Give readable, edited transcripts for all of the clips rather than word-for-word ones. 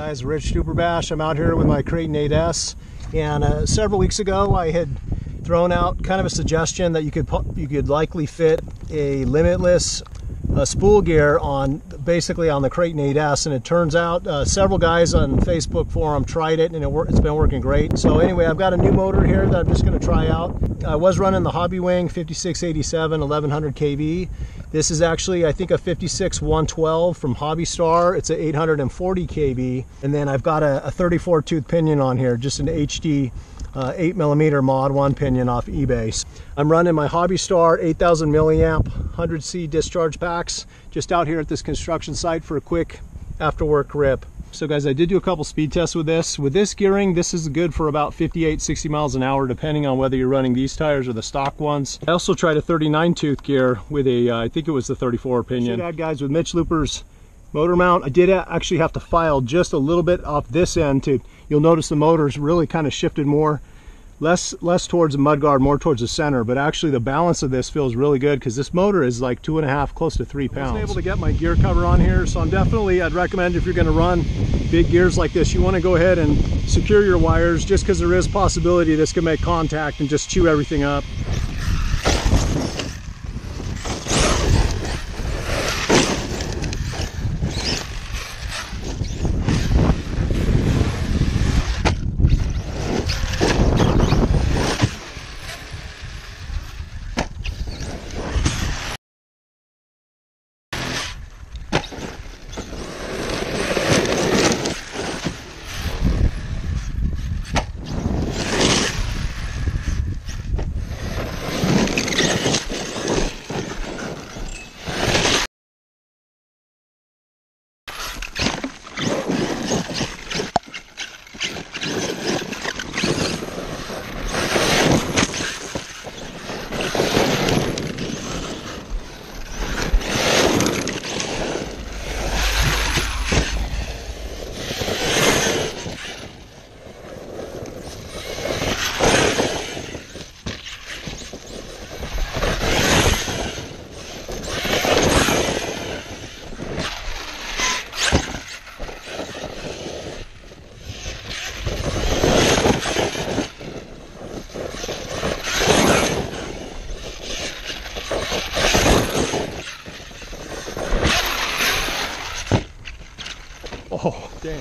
guys, Rich Superbash. I'm out here with my Kraton 8S, and several weeks ago I had thrown out kind of a suggestion that you could likely fit a Limitless spool gear on basically on the Kraton 8S, and it turns out several guys on Facebook forum tried it, and it's been working great. So anyway, I've got a new motor here that I'm just going to try out. I was running the Hobby Wing 5687 1100 kV. This is actually, I think, a 56112 from Hobbystar. It's a 840 kV, and then I've got a 34 tooth pinion on here, just an HD 8mm Mod 1 pinion off eBay. I'm running my Hobbystar 8000 milliamp 100C discharge packs just out here at this construction site for a quick after work rip. So guys, I did do a couple speed tests with this. With this gearing, this is good for about 58-60 miles an hour, depending on whether you're running these tires or the stock ones. I also tried a 39 tooth gear with a, I think it was the 34 pinion. So guys, with Mitch Looper's motor mount, I did actually have to file just a little bit off this end you'll notice the motor's really kind of shifted more, less towards the mudguard, more towards the center, but actually the balance of this feels really good because this motor is like 2.5, close to 3 pounds. I wasn't able to get my gear cover on here, so I'd recommend if you're going to run big gears like this, you want to go ahead and secure your wires, just because there is possibility this can make contact and just chew everything up. Oh, dang.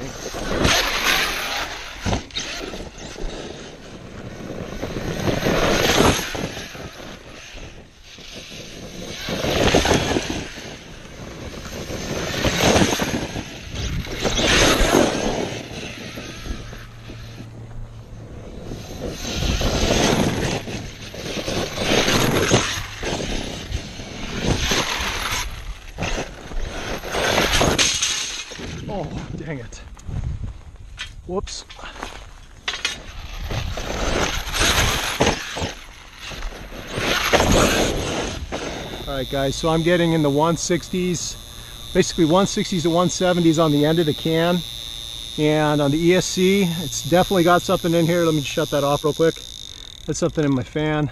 Oh, dang it. Whoops. Alright guys, so I'm getting in the 160s, basically 160s to 170s on the end of the can. And on the ESC, it's definitely got something in here. Let me shut that off real quick. That's something in my fan.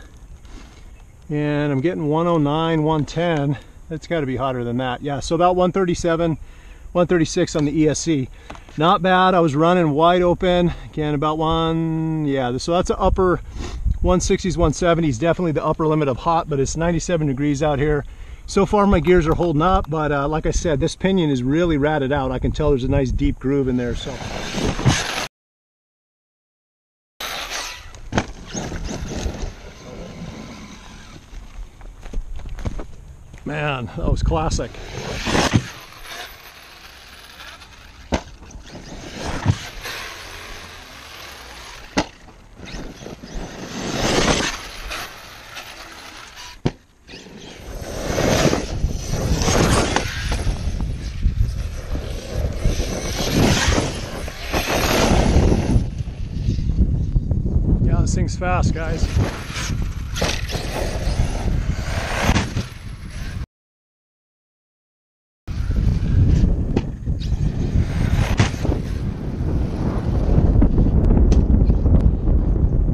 And I'm getting 109, 110. That's got to be hotter than that. Yeah, so about 137. 136 on the ESC. Not bad. I was running wide open. Again, about so that's an upper 160s, 170s, definitely the upper limit of hot, but it's 97 degrees out here. So far my gears are holding up, but like I said, this pinion is really ratted out. I can tell there's a nice deep groove in there. So man, that was classic. This thing's fast, guys.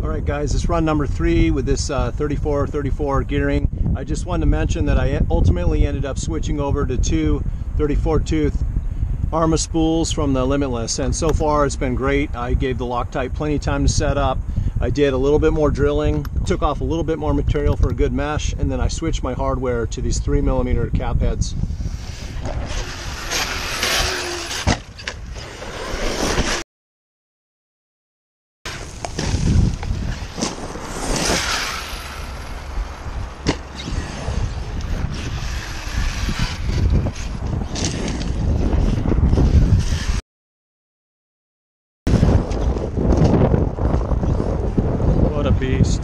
Alright guys, this run number 3 with this 34 gearing. I just wanted to mention that I ultimately ended up switching over to two 34 tooth ARRMA spools from the Limitless, and so far it's been great. I gave the Loctite plenty of time to set up. I did a little bit more drilling, took off a little bit more material for a good mesh, and then I switched my hardware to these 3mm cap heads. Beast.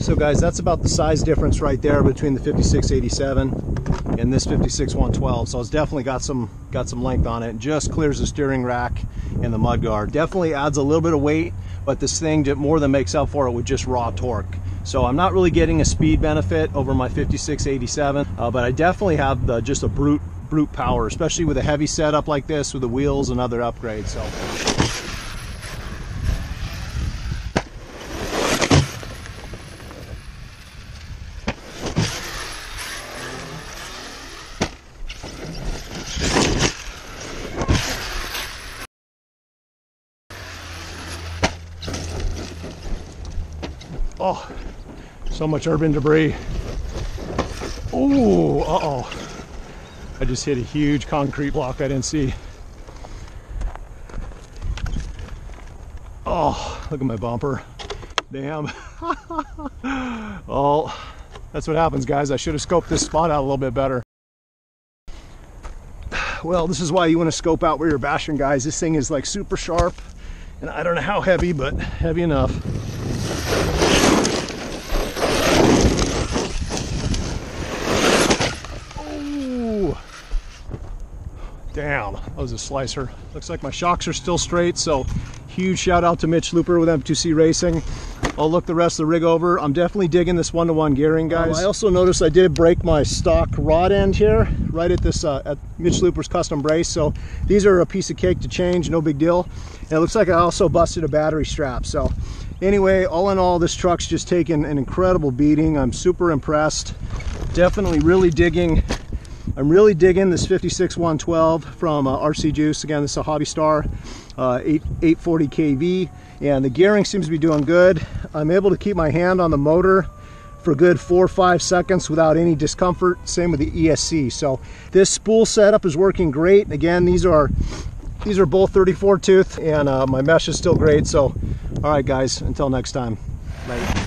So guys, that's about the size difference right there between the 5687 and this 56112. So it's definitely got some length on it. Just clears the steering rack and the mudguard. Definitely adds a little bit of weight, but this thing more than makes up for it with just raw torque. So I'm not really getting a speed benefit over my 5687, but I definitely have just a brute power, especially with a heavy setup like this with the wheels and other upgrades. So. Oh, so much urban debris. Oh, uh-oh. I just hit a huge concrete block I didn't see. Oh, look at my bumper. Damn. Oh, that's what happens, guys. I should have scoped this spot out a little bit better. Well, this is why you want to scope out where you're bashing, guys. This thing is like super sharp, and I don't know how heavy, but heavy enough. Damn, that was a slicer. Looks like my shocks are still straight, so huge shout out to Mitch Looper with M2C Racing. I'll look the rest of the rig over. I'm definitely digging this one-to-one gearing, guys. I also noticed I did break my stock rod end here, right at this at Mitch Looper's custom brace. So these are a piece of cake to change, no big deal. And it looks like I also busted a battery strap. So anyway, all in all, this truck's just taken an incredible beating. I'm super impressed. Definitely really digging. I'm really digging this 56112 from RC Juice. Again, this is a Hobbystar 840 kV, and the gearing seems to be doing good. I'm able to keep my hand on the motor for a good 4 or 5 seconds without any discomfort. Same with the ESC. So this spool setup is working great. Again, these are both 34 tooth, and my mesh is still great. So all right, guys, until next time. Bye.